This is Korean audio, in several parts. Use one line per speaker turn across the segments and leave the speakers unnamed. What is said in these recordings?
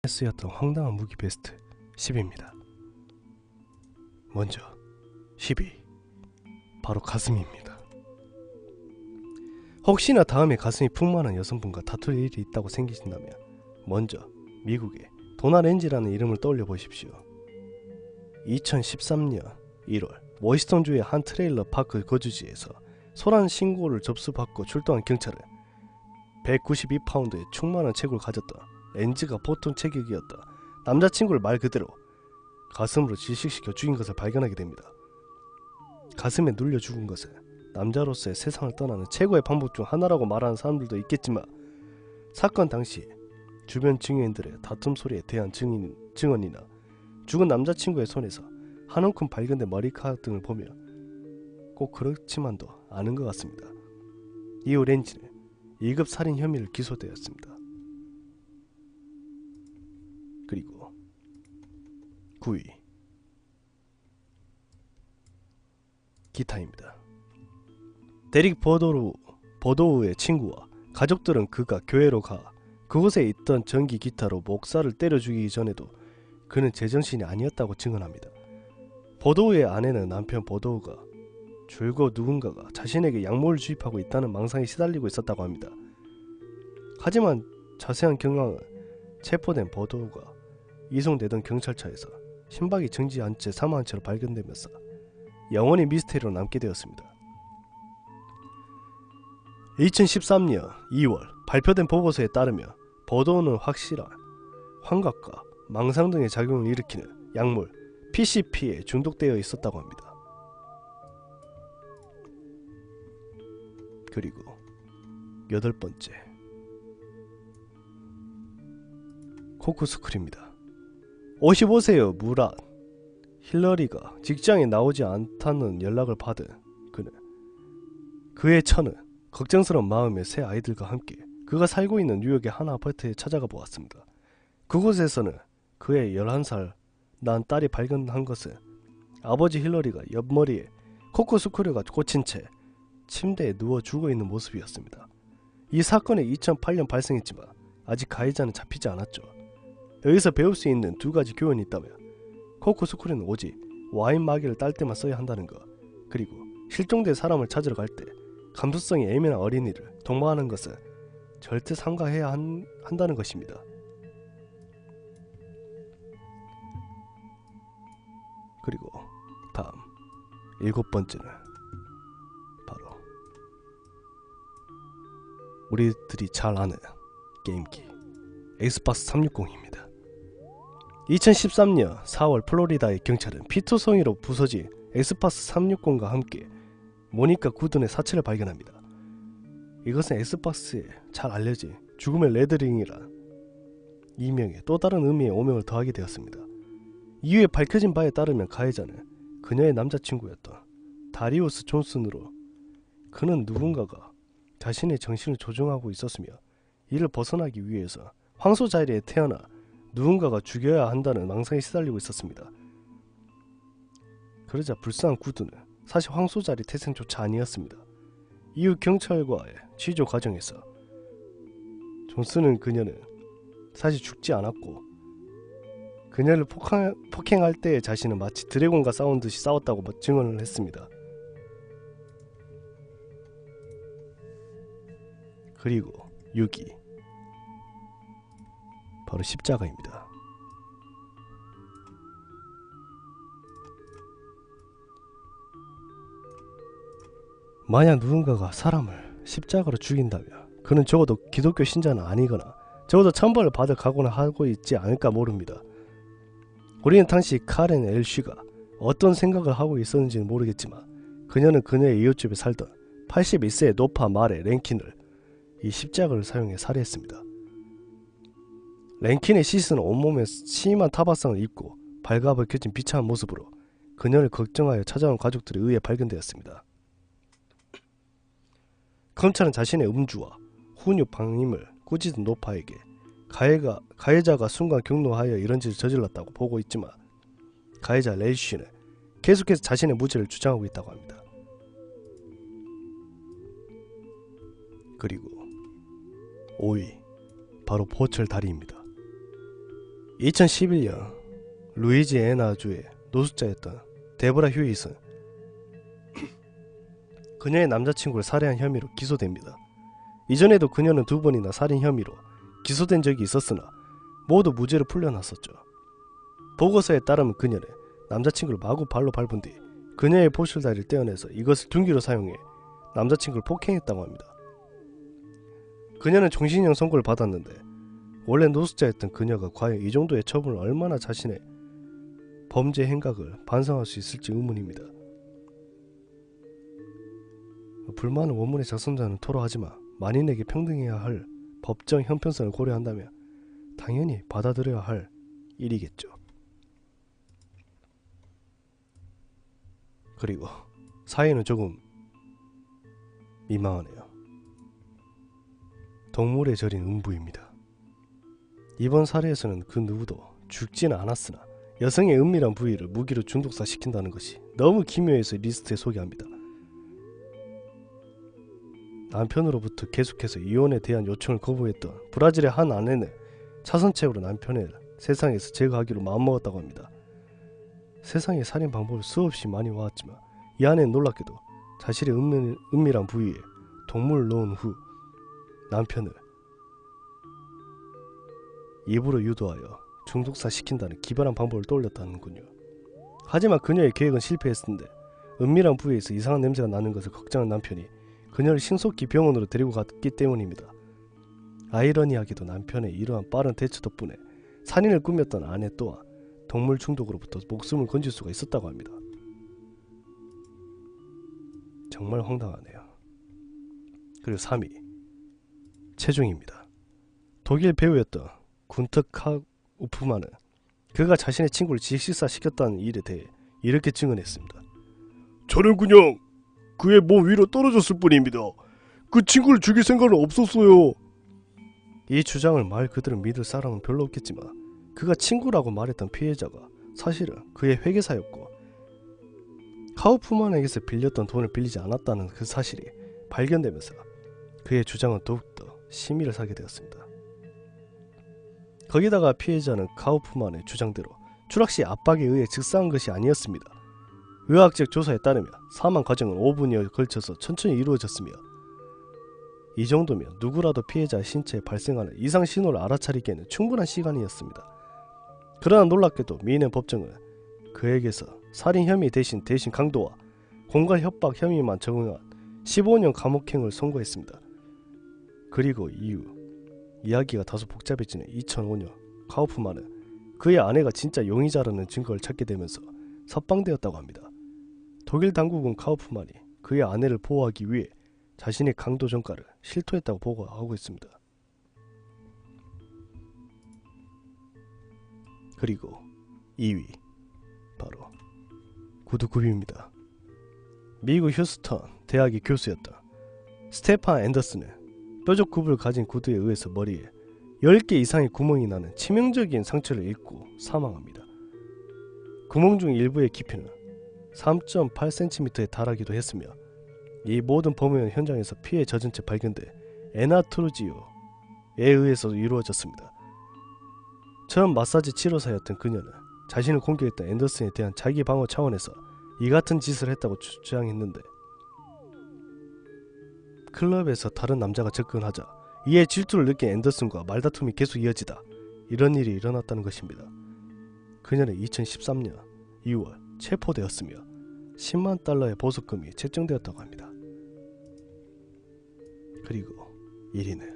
쓰였던 황당한 무기 베스트 10입니다. 먼저 10위, 바로 가슴입니다. 혹시나 다음에 가슴이 풍만한 여성분과 다툴 일이 있다고 생기신다면 먼저 미국의 도나 렌지라는 이름을 떠올려 보십시오. 2013년 1월 워싱턴주의 한 트레일러 파크 거주지에서 소란 신고를 접수받고 출동한 경찰은 192파운드의 충만한 체구를 가졌던 렌즈가 보통 체격이었던 남자친구를 말 그대로 가슴으로 질식시켜 죽인 것을 발견하게 됩니다. 가슴에 눌려 죽은 것은 남자로서의 세상을 떠나는 최고의 방법 중 하나라고 말하는 사람들도 있겠지만, 사건 당시 주변 증인들의 다툼 소리에 대한 증언이나 죽은 남자친구의 손에서 한 움큼 발견된 머리카락 등을 보며 꼭 그렇지만도 않은 것 같습니다. 이후 렌지는 2급 살인 혐의를 기소되었습니다. 그리고 9위, 기타입니다. 데릭 버도우의 친구와 가족들은 그가 교회로 가 그곳에 있던 전기 기타로 목사를 때려 죽이기 전에도 그는 제정신이 아니었다고 증언합니다. 버도우의 아내는 남편 버도우가 줄곧 누군가가 자신에게 약물을 주입하고 있다는 망상에 시달리고 있었다고 합니다. 하지만 자세한 경황은 체포된 버도우가 이송되던 경찰차에서 심박이 정지 않은 채 사망한 채로 발견되면서 영원히 미스테리로 남게 되었습니다. 2013년 2월 발표된 보고서에 따르면 버도우는 확실한 환각과 망상 등의 작용을 일으키는 약물 PCP에 중독되어 있었다고 합니다. 그리고 8번째, 코크스쿨입니다. 55세의 무랏 힐러리가 직장에 나오지 않다는 연락을 받은 그는 그의 처는 걱정스러운 마음에 새 아이들과 함께 그가 살고 있는 뉴욕의 한 아파트에 찾아가 보았습니다. 그곳에서는 그의 11살 난 딸이 발견한 것은 아버지 힐러리가 옆머리에 코크스크류가 꽂힌 채 침대에 누워 죽어있는 모습이었습니다. 이 사건이 2008년 발생했지만 아직 가해자는 잡히지 않았죠. 여기서 배울 수 있는 두 가지 교훈이 있다면, 코크스크류는 오직 와인 마개를 딸 때만 써야 한다는 것, 그리고 실종된 사람을 찾으러 갈 때 감수성이 예민한 어린이를 동반하는 것은 절대 삼가해야 한다는 것입니다. 그리고 다음 7번째는 바로 우리들이 잘 아는 게임기 엑스박스 360입니다. 2013년 4월 플로리다의 경찰은 피투성이로 부서진 엑스박스 360과 함께 모니카 구든의 사체를 발견합니다. 이것은 엑스박스에 잘 알려진 죽음의 레드링이란 이명에 또 다른 의미의 오명을 더하게 되었습니다. 이후에 밝혀진 바에 따르면 가해자는 그녀의 남자친구였던 다리우스 존슨으로, 그는 누군가가 자신의 정신을 조종하고 있었으며 이를 벗어나기 위해서 황소 자리에 태어나 누군가가 죽여야 한다는 망상에 시달리고 있었습니다. 그러자 불쌍한 구두는 사실 황소 자리 태생조차 아니었습니다. 이후 경찰과의 취조 과정에서 존슨은 그녀는 사실 죽지 않았고 그녀를 폭행할 때의 자신은 마치 드래곤과 싸운 듯이 싸웠다고 증언을 했습니다. 그리고 6위, 바로 십자가입니다. 만약 누군가가 사람을 십자가로 죽인다면 그는 적어도 기독교 신자는 아니거나 적어도 천벌을 받을 각오는 하고 있지 않을까 모릅니다. 우리는 당시 카렌 엘쉬가 어떤 생각을 하고 있었는지는 모르겠지만 그녀는 그녀의 이웃집에 살던 81세의 노파 말의 랭킨을 이 십자가를 사용해 살해했습니다. 랭킨의 시신은 온몸에 심한 타박상을 입고 발가벗겨진 비참한 모습으로 그녀를 걱정하여 찾아온 가족들에 의해 발견되었습니다. 검찰은 자신의 음주와 훈육 방임을 꾸짖은 노파에게 가해자가 순간 경노하여 이런 짓을 저질렀다고 보고 있지만 가해자 레이쉬는 계속해서 자신의 무죄를 주장하고 있다고 합니다. 그리고 5위, 바로 보철 다리입니다. 2011년 루이지애나주의 노숙자였던 데보라 휴잇은 그녀의 남자친구를 살해한 혐의로 기소됩니다. 이전에도 그녀는 2번이나 살인 혐의로 기소된 적이 있었으나 모두 무죄로 풀려났었죠. 보고서에 따르면 그녀는 남자친구를 마구 발로 밟은 뒤 그녀의 보실다리를 떼어내서 이것을 둔기로 사용해 남자친구를 폭행했다고 합니다. 그녀는 종신형 선고를 받았는데 원래 노숙자였던 그녀가 과연 이 정도의 처분을 얼마나 자신의 범죄 행각을 반성할 수 있을지 의문입니다. 불만은 원문의 작성자는 토로하지만 만인에게 평등해야 할 법정 형편성을 고려한다면 당연히 받아들여야 할 일이겠죠. 그리고 사연은 조금 민망하네요. 동물에 절인 음부입니다. 이번 사례에서는 그 누구도 죽지는 않았으나 여성의 은밀한 부위를 무기로 중독사시킨다는 것이 너무 기묘해서 리스트에 소개합니다. 남편으로부터 계속해서 이혼에 대한 요청을 거부했던 브라질의 한 아내는 차선책으로 남편을 세상에서 제거하기로 마음먹었다고 합니다. 세상에 살인 방법을 수없이 많이 와왔지만 이 아내는 놀랍게도 자신의 은밀한 부위에 동물을 넣은 후 남편을 입으로 유도하여 중독사시킨다는 기발한 방법을 떠올렸다는군요. 하지만 그녀의 계획은 실패했는데 은밀한 부위에서 이상한 냄새가 나는 것을 걱정한 남편이 그녀를 신속히 병원으로 데리고 갔기 때문입니다. 아이러니하게도 남편의 이러한 빠른 대처 덕분에 살인을 꾸몄던 아내 또한 동물 중독으로부터 목숨을 건질 수가 있었다고 합니다. 정말 황당하네요. 그리고 3위 최종입니다. 독일 배우였던 군터 카우프만은 그가 자신의 친구를 질식사시켰다는 일에 대해 이렇게 증언했습니다.
저는 그냥 그의 몸 위로 떨어졌을 뿐입니다. 그 친구를 죽일 생각은 없었어요.
이 주장을 말 그대로 믿을 사람은 별로 없겠지만 그가 친구라고 말했던 피해자가 사실은 그의 회계사였고 카우프만에게서 빌렸던 돈을 빌리지 않았다는 그 사실이 발견되면서 그의 주장은 더욱더 심의를 사게 되었습니다. 거기다가 피해자는 카우프만의 주장대로 추락시 압박에 의해 즉사한 것이 아니었습니다. 의학적 조사에 따르면 사망 과정은 5분여 걸쳐서 천천히 이루어졌으며 이 정도면 누구라도 피해자의 신체에 발생하는 이상 신호를 알아차리기에는 충분한 시간이었습니다. 그러나 놀랍게도 미네 법정은 그에게서 살인 혐의 대신 강도와 공갈 협박 혐의만 적용한 15년 감옥형을 선고했습니다. 그리고 이후 이야기가 다소 복잡해지는 2005년 카우프만은 그의 아내가 진짜 용의자라는 증거를 찾게 되면서 석방되었다고 합니다. 독일 당국은 카우프만이 그의 아내를 보호하기 위해 자신의 강도 전가를 실토했다고 보고하고 있습니다. 그리고 2위 바로 구두 9위입니다. 미국 휴스턴 대학의 교수였던 스테판 앤더슨은 뾰족 굽을 가진 구두에 의해서 머리에 10개 이상의 구멍이 나는 치명적인 상처를 입고 사망합니다. 구멍 중 일부의 깊이는 3.8cm에 달하기도 했으며 이 모든 범행은 현장에서 피에 젖은 채 발견돼 에나트루지오에 의해서 이루어졌습니다. 처음 마사지 치료사였던 그녀는 자신을 공격했던 앤더슨에 대한 자기 방어 차원에서 이 같은 짓을 했다고 주장했는데 클럽에서 다른 남자가 접근하자 이에 질투를 느낀 앤더슨과 말다툼이 계속 이어지다 이런 일이 일어났다는 것입니다. 그녀는 2013년 2월 체포되었으며 10만 달러의 보석금이 책정되었다고 합니다. 그리고 1위는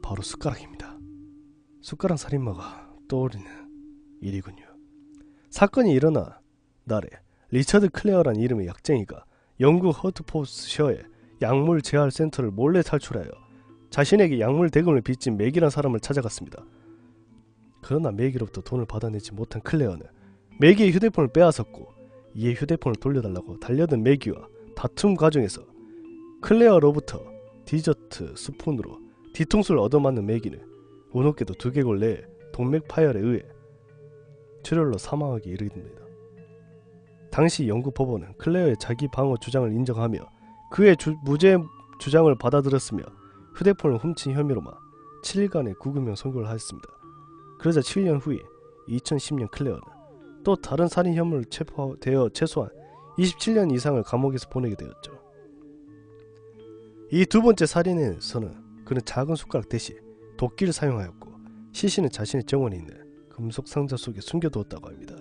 바로 숟가락입니다. 숟가락 살인마가 떠오르는 일이군요. 사건이 일어난 날에 리처드 클레어란 이름의 약쟁이가 영국 허트포스셔의 약물 재활 센터를 몰래 탈출하여 자신에게 약물 대금을 빚진 맥이란 사람을 찾아갔습니다. 그러나 맥이로부터 돈을 받아내지 못한 클레어는 맥이의 휴대폰을 빼앗았고 이에 휴대폰을 돌려달라고 달려든 맥이와 다툼 과정에서 클레어로부터 디저트 스푼으로 뒤통수를 얻어맞는 맥이는 운없게도 두개골 내에 동맥 파열에 의해 출혈로 사망하게 이르게 됩니다. 당시 영국 법원은 클레어의 자기 방어 주장을 인정하며 그의 무죄 주장을 받아들였으며 휴대폰을 훔친 혐의로만 7일간의 구금형 선고를 하였습니다. 그러자 7년 후에 2010년 클레어는 또 다른 살인 혐의로 체포되어 최소한 27년 이상을 감옥에서 보내게 되었죠. 이 두 번째 살인에서는 그는 작은 숟가락 대신 도끼를 사용하였고 시신은 자신의 정원에 있는 금속 상자 속에 숨겨두었다고 합니다.